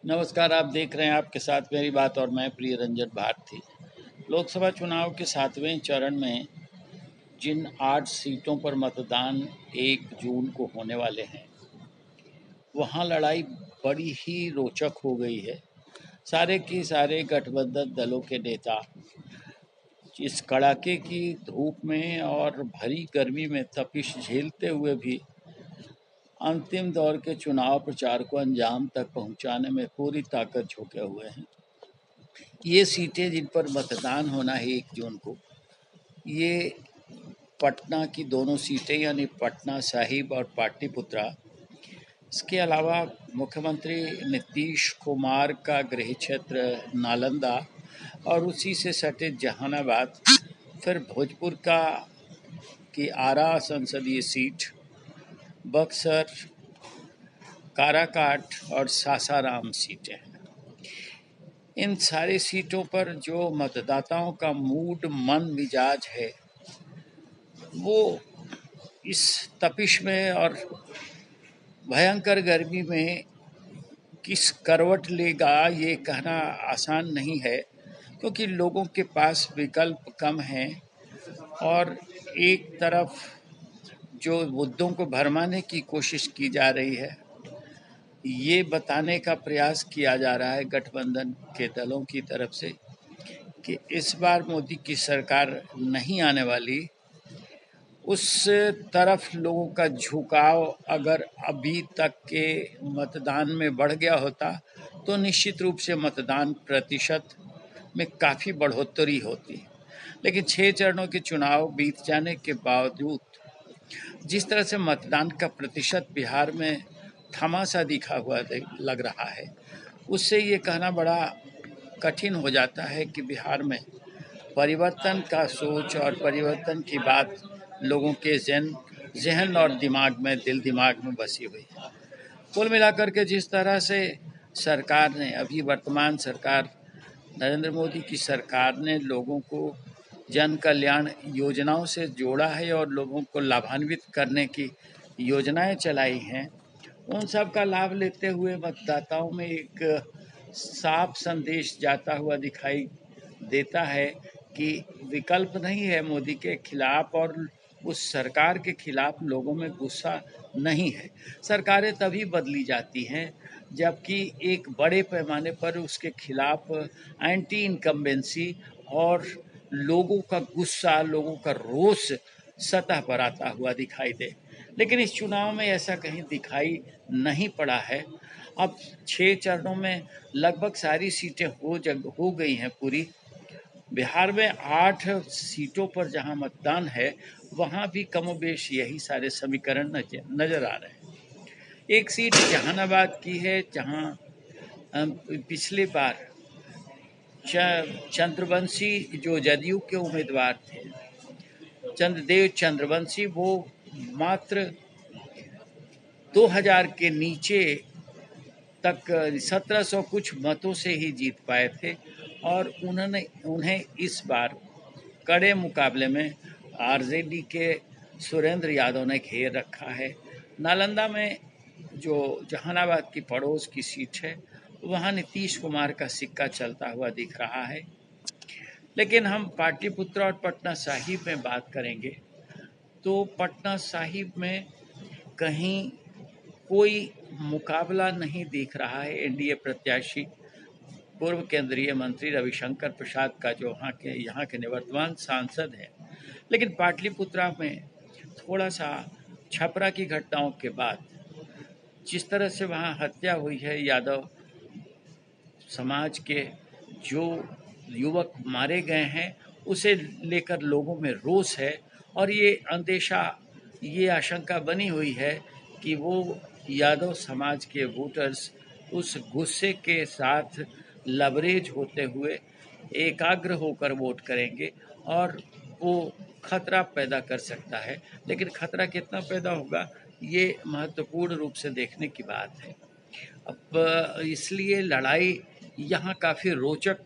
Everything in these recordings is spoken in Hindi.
नमस्कार। आप देख रहे हैं आपके साथ मेरी बात और मैं प्रिय रंजन भारती। लोकसभा चुनाव के 7वें चरण में जिन 8 सीटों पर मतदान 1 जून को होने वाले हैं, वहां लड़ाई बड़ी ही रोचक हो गई है। सारे के सारे गठबंधन दलों के नेता इस कड़ाके की धूप में और भरी गर्मी में तपिश झेलते हुए भी अंतिम दौर के चुनाव प्रचार को अंजाम तक पहुंचाने में पूरी ताकत झोंके हुए हैं। ये सीटें जिन पर मतदान होना है 1 जून को, ये पटना की दोनों सीटें यानी पटना साहिब और पाटलिपुत्रा। इसके अलावा मुख्यमंत्री नीतीश कुमार का गृह क्षेत्र नालंदा और उसी से सटे जहानाबाद, फिर भोजपुर की आरा संसदीय सीट, बक्सर, काराकाट और सासाराम सीटें हैं। इन सारी सीटों पर जो मतदाताओं का मूड मन मिजाज है, वो इस तपिश में और भयंकर गर्मी में किस करवट लेगा ये कहना आसान नहीं है, क्योंकि लोगों के पास विकल्प कम हैं और एक तरफ जो मुद्दों को भरमाने की कोशिश की जा रही है, ये बताने का प्रयास किया जा रहा है गठबंधन के दलों की तरफ से कि इस बार मोदी की सरकार नहीं आने वाली। उस तरफ लोगों का झुकाव अगर अभी तक के मतदान में बढ़ गया होता तो निश्चित रूप से मतदान प्रतिशत में काफ़ी बढ़ोतरी होती। लेकिन 6 चरणों के चुनाव बीत जाने के बावजूद जिस तरह से मतदान का प्रतिशत बिहार में थमा सा दिखा हुआ लग रहा है, उससे ये कहना बड़ा कठिन हो जाता है कि बिहार में परिवर्तन का सोच और परिवर्तन की बात लोगों के जहन और दिमाग में, दिल दिमाग में बसी हुई है। कुल मिलाकर के जिस तरह से सरकार ने, अभी वर्तमान सरकार नरेंद्र मोदी की सरकार ने लोगों को जन कल्याण योजनाओं से जोड़ा है और लोगों को लाभान्वित करने की योजनाएं चलाई हैं, उन सब का लाभ लेते हुए मतदाताओं में एक साफ संदेश जाता हुआ दिखाई देता है कि विकल्प नहीं है मोदी के खिलाफ और उस सरकार के खिलाफ लोगों में गुस्सा नहीं है। सरकारें तभी बदली जाती हैं जबकि एक बड़े पैमाने पर उसके खिलाफ एंटी इनकम्बेंसी और लोगों का गुस्सा, लोगों का रोष सतह पर आता हुआ दिखाई दे। लेकिन इस चुनाव में ऐसा कहीं दिखाई नहीं पड़ा है। अब 6 चरणों में लगभग सारी सीटें हो गई हैं पूरी। बिहार में 8 सीटों पर जहां मतदान है, वहां भी कमोबेश यही सारे समीकरण नजर आ रहे हैं। एक सीट जहानाबाद की है, जहां पिछले बार चंद्रवंशी जो जदयू के उम्मीदवार थे, चंद्रदेव चंद्रवंशी, वो मात्र 2000 के नीचे तक 1700 कुछ मतों से ही जीत पाए थे और उन्हें इस बार कड़े मुकाबले में आरजेडी के सुरेंद्र यादव ने घेर रखा है। नालंदा में जो जहानाबाद की पड़ोस की सीट है, वहाँ नीतीश कुमार का सिक्का चलता हुआ दिख रहा है। लेकिन हम पाटलिपुत्र और पटना साहिब में बात करेंगे तो पटना साहिब में कहीं कोई मुकाबला नहीं दिख रहा है। एनडीए प्रत्याशी पूर्व केंद्रीय मंत्री रविशंकर प्रसाद का, जो यहाँ के निवर्तमान सांसद हैं। लेकिन पाटलिपुत्रा में थोड़ा सा छपरा की घटनाओं के बाद जिस तरह से वहाँ हत्या हुई है, यादव समाज के जो युवक मारे गए हैं, उसे लेकर लोगों में रोष है और ये अंदेशा, ये आशंका बनी हुई है कि वो यादव समाज के वोटर्स उस गुस्से के साथ लबरेज होते हुए एकाग्र होकर वोट करेंगे और वो खतरा पैदा कर सकता है। लेकिन खतरा कितना पैदा होगा, ये महत्वपूर्ण रूप से देखने की बात है। अब इसलिए लड़ाई यहाँ काफ़ी रोचक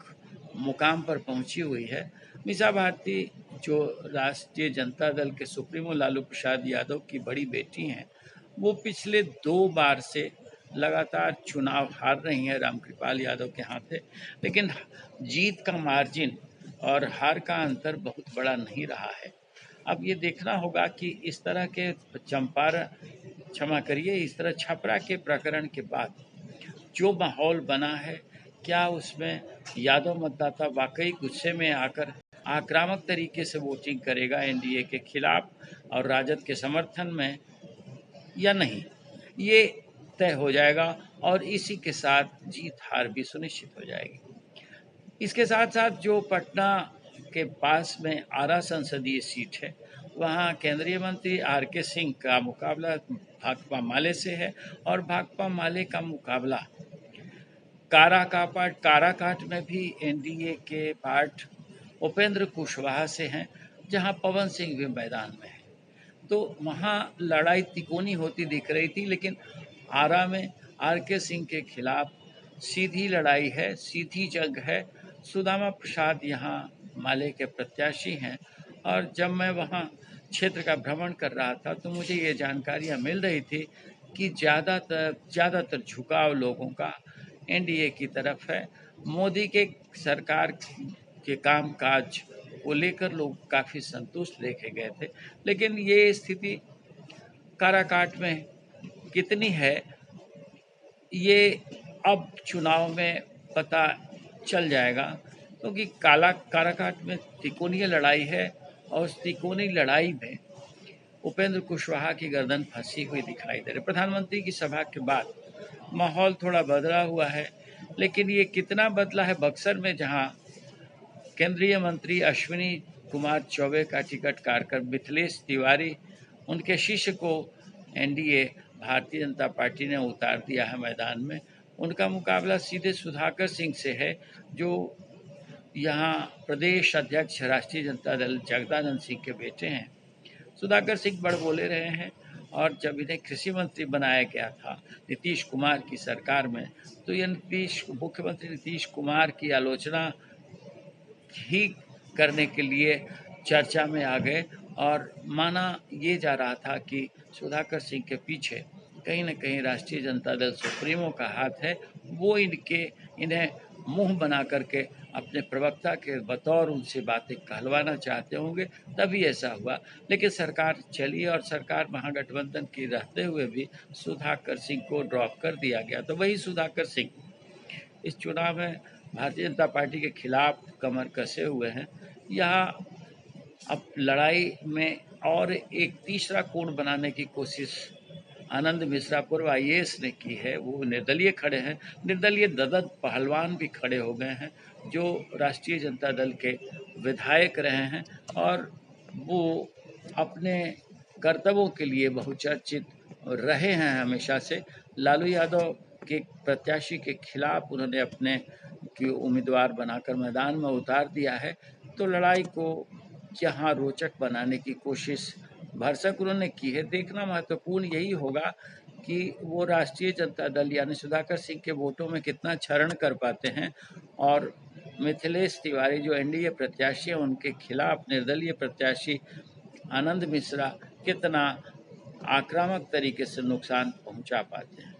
मुकाम पर पहुँची हुई है। मीसा भारती जो राष्ट्रीय जनता दल के सुप्रीमो लालू प्रसाद यादव की बड़ी बेटी हैं, वो पिछले 2 बार से लगातार चुनाव हार रही हैं रामकृपाल यादव के हाथ है, लेकिन जीत का मार्जिन और हार का अंतर बहुत बड़ा नहीं रहा है। अब ये देखना होगा कि इस तरह के चंपारण, क्षमा करिए, इस तरह छपरा के प्रकरण के बाद जो माहौल बना है, क्या उसमें यादव मतदाता वाकई गुस्से में आकर आक्रामक तरीके से वोटिंग करेगा एनडीए के खिलाफ और राजद के समर्थन में या नहीं, ये तय हो जाएगा और इसी के साथ जीत हार भी सुनिश्चित हो जाएगी। इसके साथ साथ जो पटना के पास में आरा संसदीय सीट है, वहाँ केंद्रीय मंत्री आर.के. सिंह का मुकाबला भाकपा माले से है और भाकपा माले का मुकाबला काराकाट में भी एनडीए के पार्ट उपेंद्र कुशवाहा से हैं, जहां पवन सिंह भी मैदान में है। तो वहाँ लड़ाई तिकोनी होती दिख रही थी, लेकिन आरा में आर.के. सिंह के खिलाफ सीधी लड़ाई है, सीधी जंग है। सुदामा प्रसाद यहाँ माले के प्रत्याशी हैं और जब मैं वहाँ क्षेत्र का भ्रमण कर रहा था तो मुझे ये जानकारियाँ मिल रही थी कि ज़्यादातर झुकाव लोगों का एनडीए की तरफ है। मोदी के सरकार के कामकाज को लेकर लोग काफ़ी संतुष्ट देखे गए थे, लेकिन ये स्थिति काराकाट में कितनी है, ये अब चुनाव में पता चल जाएगा, क्योंकि काराकाट में तिकोनी लड़ाई है और उस तिकोनी लड़ाई में उपेंद्र कुशवाहा की गर्दन फंसी हुई दिखाई दे रही। प्रधानमंत्री की सभा के बाद माहौल थोड़ा बदला हुआ है, लेकिन ये कितना बदला है बक्सर में, जहां केंद्रीय मंत्री अश्विनी कुमार चौबे का टिकट काटकर मिथिलेश तिवारी, उनके शिष्य को एनडीए भारतीय जनता पार्टी ने उतार दिया है मैदान में। उनका मुकाबला सीधे सुधाकर सिंह से है, जो यहाँ प्रदेश अध्यक्ष राष्ट्रीय जनता दल जगदानंद सिंह के बेटे हैं। सुधाकर सिंह बड़ बोले रहे हैं और जब इन्हें कृषि मंत्री बनाया गया था नीतीश कुमार की सरकार में, तो ये मुख्यमंत्री नीतीश कुमार की आलोचना ही करने के लिए चर्चा में आ गए और माना ये जा रहा था कि सुधाकर सिंह के पीछे कहीं न कहीं राष्ट्रीय जनता दल सुप्रीमो का हाथ है। वो इन्हें मुंह बना करके अपने प्रवक्ता के बतौर उनसे बातें कहलवाना चाहते होंगे, तभी ऐसा हुआ। लेकिन सरकार चली और सरकार महागठबंधन की रहते हुए भी सुधाकर सिंह को ड्रॉप कर दिया गया। तो वही सुधाकर सिंह इस चुनाव में भारतीय जनता पार्टी के खिलाफ कमर कसे हुए हैं। यहाँ अब लड़ाई में और एक तीसरा कोण बनाने की कोशिश आनंद मिश्रा पूर्व आईएएस ने की है। वो निर्दलीय खड़े हैं, निर्दलीय ददत पहलवान भी खड़े हो गए हैं, जो राष्ट्रीय जनता दल के विधायक रहे हैं और वो अपने कर्तव्यों के लिए बहुचर्चित रहे हैं हमेशा से। लालू यादव के प्रत्याशी के खिलाफ उन्होंने अपने की उम्मीदवार बनाकर मैदान में उतार दिया है। तो लड़ाई को यहाँ रोचक बनाने की कोशिश भरसक उन्होंने की है। देखना महत्वपूर्ण यही होगा कि वो राष्ट्रीय जनता दल यानी सुधाकर सिंह के वोटों में कितना क्षरण कर पाते हैं और मिथिलेश तिवारी जो एनडीए प्रत्याशी हैं उनके खिलाफ निर्दलीय प्रत्याशी आनंद मिश्रा कितना आक्रामक तरीके से नुकसान पहुंचा पाते हैं।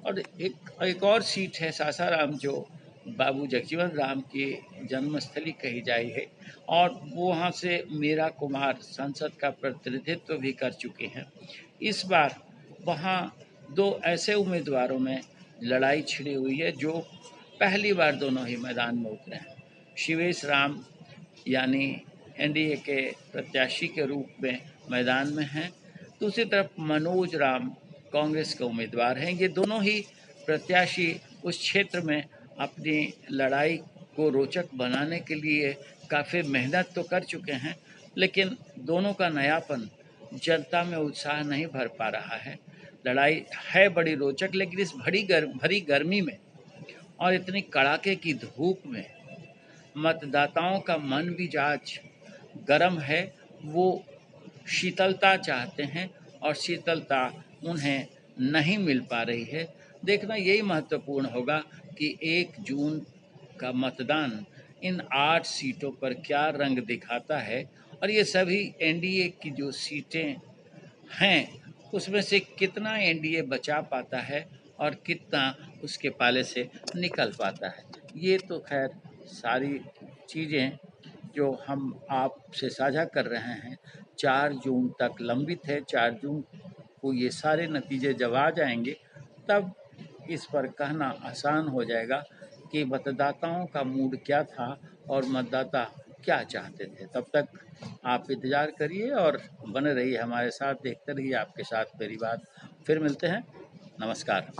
और एक और सीट है सासाराम, जो बाबू जगजीवन राम की जन्मस्थली कही जाई है और वो वहाँ से मीरा कुमार संसद का प्रतिनिधित्व भी कर चुके हैं। इस बार वहाँ दो ऐसे उम्मीदवारों में लड़ाई छिड़ी हुई है जो पहली बार दोनों ही मैदान में उतरे हैं। शिवेश राम यानी एनडीए के प्रत्याशी के रूप में मैदान में हैं, दूसरी तरफ मनोज राम कांग्रेस के उम्मीदवार हैं। ये दोनों ही प्रत्याशी उस क्षेत्र में अपनी लड़ाई को रोचक बनाने के लिए काफ़ी मेहनत तो कर चुके हैं, लेकिन दोनों का नयापन जनता में उत्साह नहीं भर पा रहा है। लड़ाई है बड़ी रोचक, लेकिन इस भरी गर्मी में और इतनी कड़ाके की धूप में मतदाताओं का मन मिजाज गर्म है। वो शीतलता चाहते हैं और शीतलता उन्हें नहीं मिल पा रही है। देखना यही महत्वपूर्ण होगा कि 1 जून का मतदान इन 8 सीटों पर क्या रंग दिखाता है और ये सभी एनडीए की जो सीटें हैं उसमें से कितना एनडीए बचा पाता है और कितना उसके पाले से निकल पाता है। ये तो खैर सारी चीज़ें जो हम आपसे साझा कर रहे हैं 4 जून तक लंबित है। 4 जून को ये सारे नतीजे जब आ जाएंगे तब इस पर कहना आसान हो जाएगा कि मतदाताओं का मूड क्या था और मतदाता क्या चाहते थे। तब तक आप इंतज़ार करिए और बने रहिए हमारे साथ, देखते रहिए आपके साथ मेरी बात। फिर मिलते हैं। नमस्कार।